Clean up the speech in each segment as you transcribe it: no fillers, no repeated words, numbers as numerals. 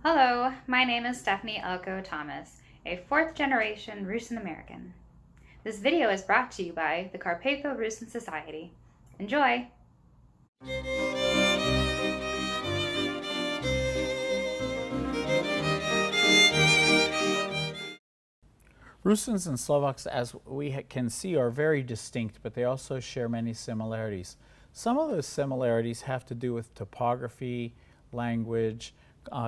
Hello, my name is Stephanie Elko Thomas, a fourth-generation Rusyn American. This video is brought to you by the Carpatho-Rusyn Society. Enjoy! Rusyns and Slovaks, as we can see, are very distinct, but they also share many similarities. Some of those similarities have to do with topography, language,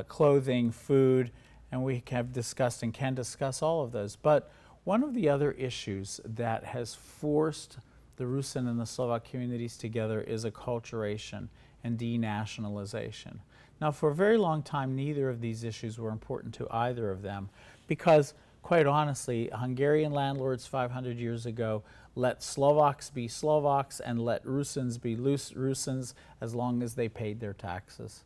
clothing, food, and we have discussed and can discuss all of those. But one of the other issues that has forced the Rusyn and the Slovak communities together is acculturation and denationalization. Now, for a very long time, neither of these issues were important to either of them because, quite honestly, Hungarian landlords 500 years ago let Slovaks be Slovaks and let Rusyns be Rusyns as long as they paid their taxes.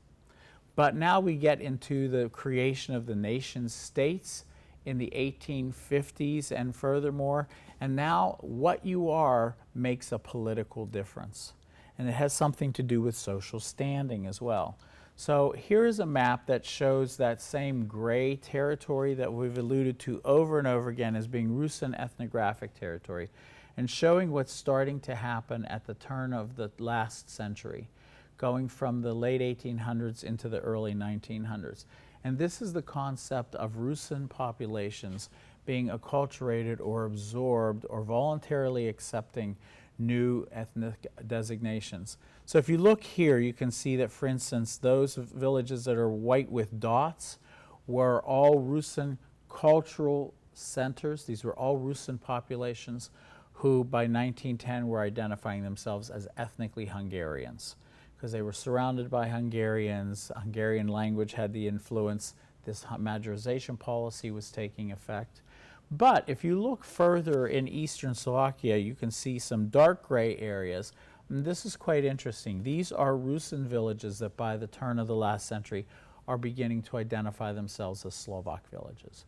But now we get into the creation of the nation states in the 1850s and furthermore, and now what you are makes a political difference. And it has something to do with social standing as well. So here is a map that shows that same gray territory that we've alluded to over and over again as being Rusyn ethnographic territory, and showing what's starting to happen at the turn of the last century, going from the late 1800s into the early 1900s. And this is the concept of Rusyn populations being acculturated or absorbed or voluntarily accepting new ethnic designations. So if you look here, you can see that, for instance, those villages that are white with dots were all Rusyn cultural centers. These were all Rusyn populations who by 1910 were identifying themselves as ethnically Hungarians, because they were surrounded by Hungarians. Hungarian language had the influence. This majorization policy was taking effect. But if you look further in eastern Slovakia, you can see some dark gray areas. And this is quite interesting. These are Rusyn villages that by the turn of the last century are beginning to identify themselves as Slovak villages.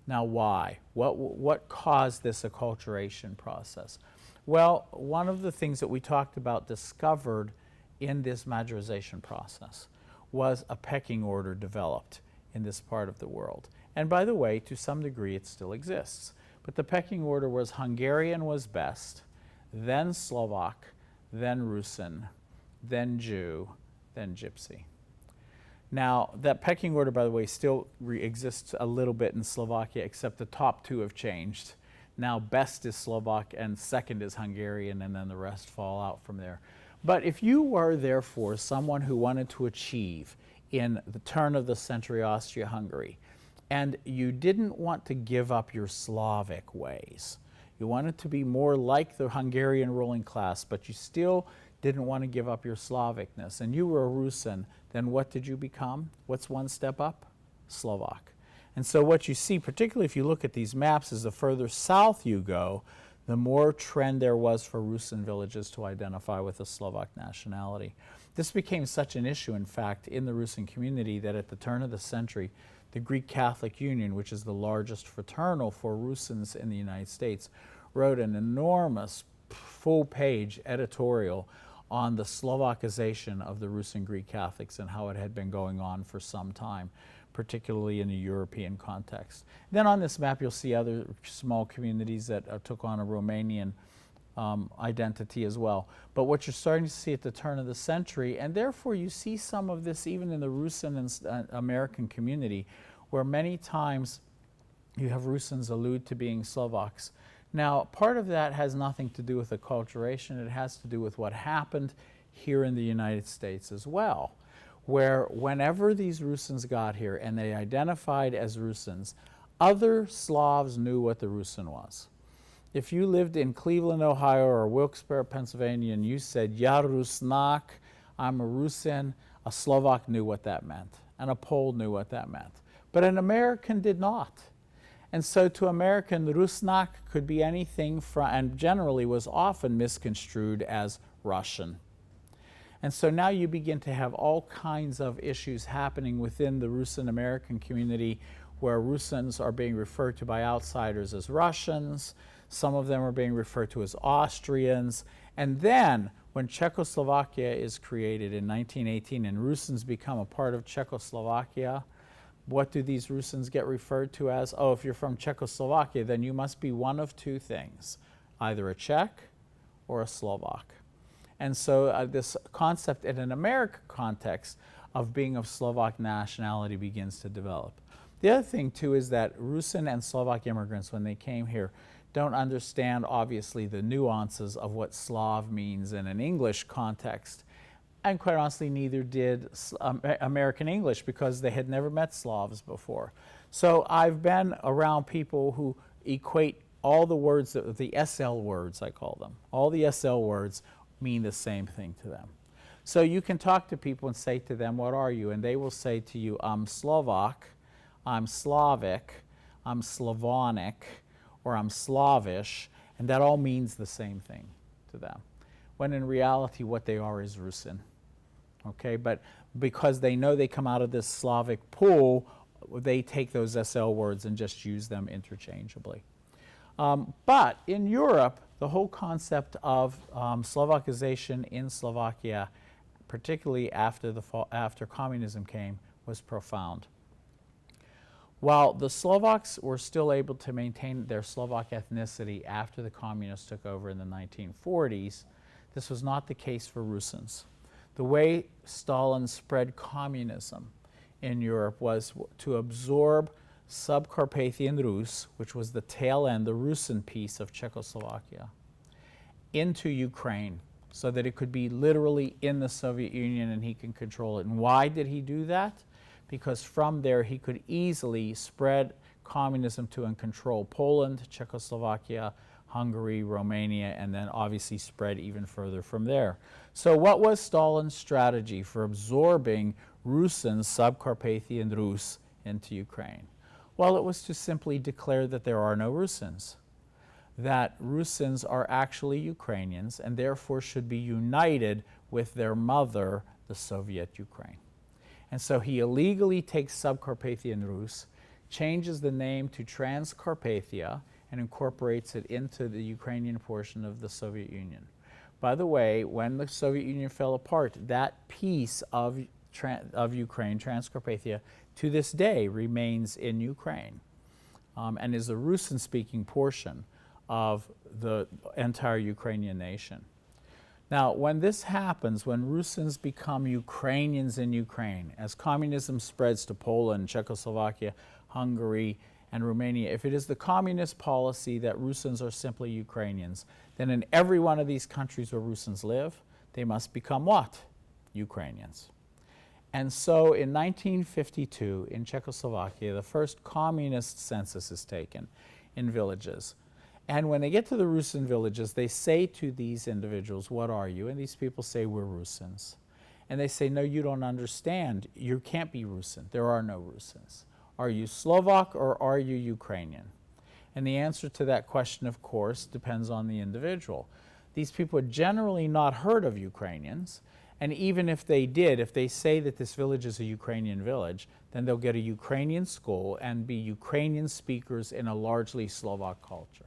Now why? What caused this acculturation process? Well, one of the things that we talked about discovered in this majorization process was a pecking order developed in this part of the world. And by the way, to some degree it still exists. But the pecking order was Hungarian was best, then Slovak, then Rusyn, then Jew, then Gypsy. Now, that pecking order, by the way, still exists a little bit in Slovakia, except the top two have changed. Now best is Slovak and second is Hungarian, and then the rest fall out from there. But if you were, therefore, someone who wanted to achieve in the turn of the century Austria-Hungary, and you didn't want to give up your Slavic ways, you wanted to be more like the Hungarian ruling class, but you still didn't want to give up your Slavicness, and you were a Rusyn, then what did you become? What's one step up? Slovak. And so what you see, particularly if you look at these maps, is the further south you go, the more trend there was for Rusyn villages to identify with a Slovak nationality. This became such an issue, in fact, in the Rusyn community that at the turn of the century, the Greek Catholic Union, which is the largest fraternal for Rusyns in the United States, wrote an enormous full-page editorial on the Slovakization of the Rusyn Greek Catholics and how it had been going on for some time, particularly in a European context. Then on this map you'll see other small communities that took on a Romanian identity as well. But what you're starting to see at the turn of the century, and therefore you see some of this even in the Rusyn and American community, where many times you have Rusyns allude to being Slovaks. Now, part of that has nothing to do with acculturation. It has to do with what happened here in the United States as well, where whenever these Rusyns got here and they identified as Rusyns, other Slavs knew what the Rusyn was. If you lived in Cleveland, Ohio, or Wilkes-Barre, Pennsylvania, and you said, "Ja Rusnak," I'm a Rusyn, a Slovak knew what that meant, and a Pole knew what that meant. But an American did not. And so to American, Rusnak could be anything from, and generally was often misconstrued as Russian. And so now you begin to have all kinds of issues happening within the Rusyn American community where Rusyns are being referred to by outsiders as Russians, some of them are being referred to as Austrians, and then when Czechoslovakia is created in 1918 and Rusyns become a part of Czechoslovakia, what do these Rusyns get referred to as? Oh, if you're from Czechoslovakia, then you must be one of two things, either a Czech or a Slovak. And so this concept in an American context of being of Slovak nationality begins to develop. The other thing, too, is that Rusyn and Slovak immigrants, when they came here, don't understand, obviously, the nuances of what Slav means in an English context. And quite honestly, neither did American English, because they had never met Slavs before. So I've been around people who equate all the words, the SL words, I call them. All the SL words mean the same thing to them. So you can talk to people and say to them, what are you? And they will say to you, I'm Slovak, I'm Slavic, I'm Slavonic, or I'm Slavish, and that all means the same thing to them. When in reality, what they are is Rusyn. Okay, but because they know they come out of this Slavic pool, they take those SL words and just use them interchangeably. But in Europe, the whole concept of Slovakization in Slovakia, particularly after communism came, was profound. While the Slovaks were still able to maintain their Slovak ethnicity after the communists took over in the 1940s, this was not the case for Rusyns. The way Stalin spread communism in Europe was to absorb Subcarpathian Rus, which was the tail end, the Rusyn piece of Czechoslovakia, into Ukraine, so that it could be literally in the Soviet Union and he can control it. And why did he do that? Because from there he could easily spread communism to and control Poland, Czechoslovakia, Hungary, Romania, and then obviously spread even further from there. So what was Stalin's strategy for absorbing Rusyns, Subcarpathian Rus, into Ukraine? Well, it was to simply declare that there are no Rusyns, that Rusyns are actually Ukrainians and therefore should be united with their mother, the Soviet Ukraine. And so he illegally takes Subcarpathian Rus, changes the name to Transcarpathia, and incorporates it into the Ukrainian portion of the Soviet Union. By the way, when the Soviet Union fell apart, that piece of Ukraine, Transcarpathia, to this day remains in Ukraine and is a Rusyn-speaking portion of the entire Ukrainian nation. Now, when this happens, when Rusyns become Ukrainians in Ukraine, as communism spreads to Poland, Czechoslovakia, Hungary, and Romania, if it is the communist policy that Rusyns are simply Ukrainians, then in every one of these countries where Rusyns live, they must become what? Ukrainians. And so in 1952, in Czechoslovakia, the first communist census is taken in villages. And when they get to the Rusyn villages, they say to these individuals, what are you? And these people say, we're Rusyns. And they say, no, you don't understand. You can't be Rusyn. There are no Rusyns. Are you Slovak or are you Ukrainian? And the answer to that question, of course, depends on the individual. These people had generally not heard of Ukrainians. And even if they did, if they say that this village is a Ukrainian village, then they'll get a Ukrainian school and be Ukrainian speakers in a largely Slovak culture.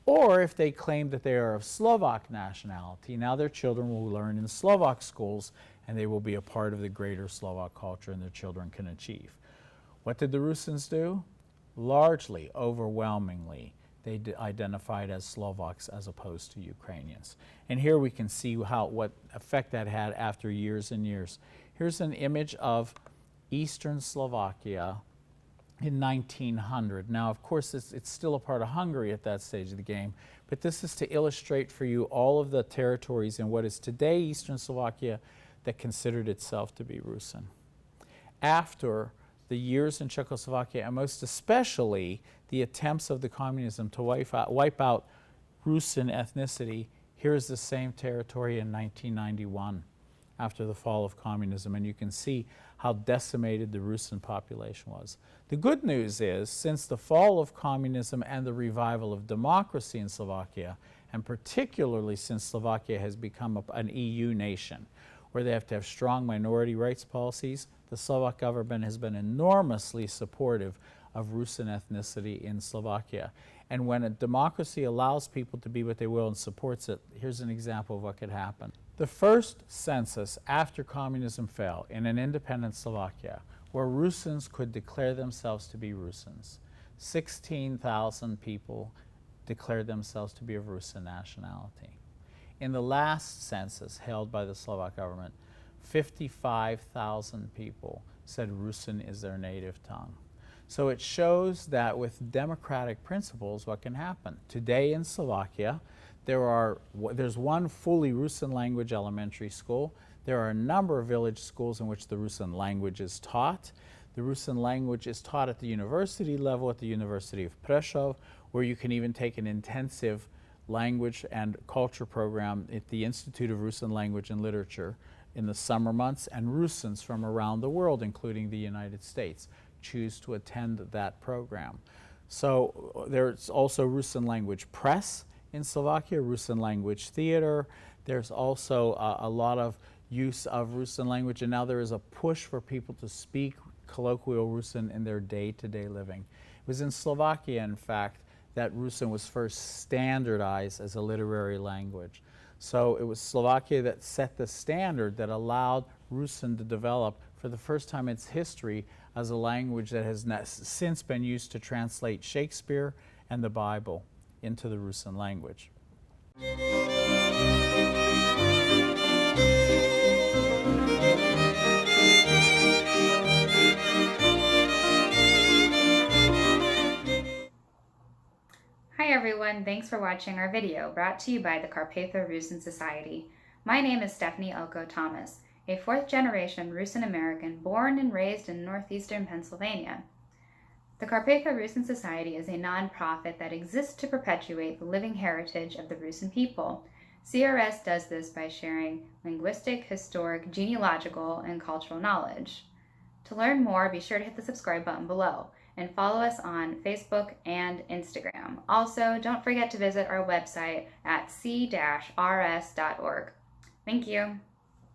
Or if they claim that they are of Slovak nationality, now their children will learn in Slovak schools and they will be a part of the greater Slovak culture and their children can achieve. What did the Rusyns do? Largely, overwhelmingly, they identified as Slovaks as opposed to Ukrainians. And here we can see what effect that had after years and years. Here's an image of Eastern Slovakia in 1900. Now, of course, it's still a part of Hungary at that stage of the game, but this is to illustrate for you all of the territories in what is today Eastern Slovakia that considered itself to be Rusyn. After the years in Czechoslovakia, and most especially the attempts of the communism to wipe out Rusyn ethnicity, here's the same territory in 1991 after the fall of communism, and you can see how decimated the Rusyn population was. The good news is, since the fall of communism and the revival of democracy in Slovakia, and particularly since Slovakia has become an EU nation, where they have to have strong minority rights policies, the Slovak government has been enormously supportive of Rusyn ethnicity in Slovakia. And when a democracy allows people to be what they will and supports it, here's an example of what could happen. The first census after communism fell in an independent Slovakia where Rusyns could declare themselves to be Rusyns. 16,000 people declared themselves to be of Rusyn nationality. In the last census held by the Slovak government, 55,000 people said Rusyn is their native tongue. So it shows that with democratic principles, what can happen? Today in Slovakia, there's one fully Rusyn language elementary school. There are a number of village schools in which the Rusyn language is taught. The Rusyn language is taught at the university level at the University of Prešov, where you can even take an intensive language and culture program at the Institute of Rusyn Language and Literature in the summer months, and Rusyns from around the world, including the United States, choose to attend that program. So there's also Rusyn language press in Slovakia, Rusyn language theater. There's also a lot of use of Rusyn language, and now there is a push for people to speak colloquial Rusyn in their day-to-day living. It was in Slovakia, in fact, that Rusyn was first standardized as a literary language. So it was Slovakia that set the standard that allowed Rusyn to develop for the first time in its history as a language that has since been used to translate Shakespeare and the Bible into the Rusyn language. Hi everyone, thanks for watching our video brought to you by the Carpatho-Rusyn Society. My name is Stephanie Elko Thomas, a fourth-generation Rusyn American born and raised in northeastern Pennsylvania. The Carpatho-Rusyn Society is a non-profit that exists to perpetuate the living heritage of the Rusyn people. CRS does this by sharing linguistic, historic, genealogical, and cultural knowledge. To learn more, be sure to hit the subscribe button below and follow us on Facebook and Instagram. Also, don't forget to visit our website at c-rs.org. Thank you.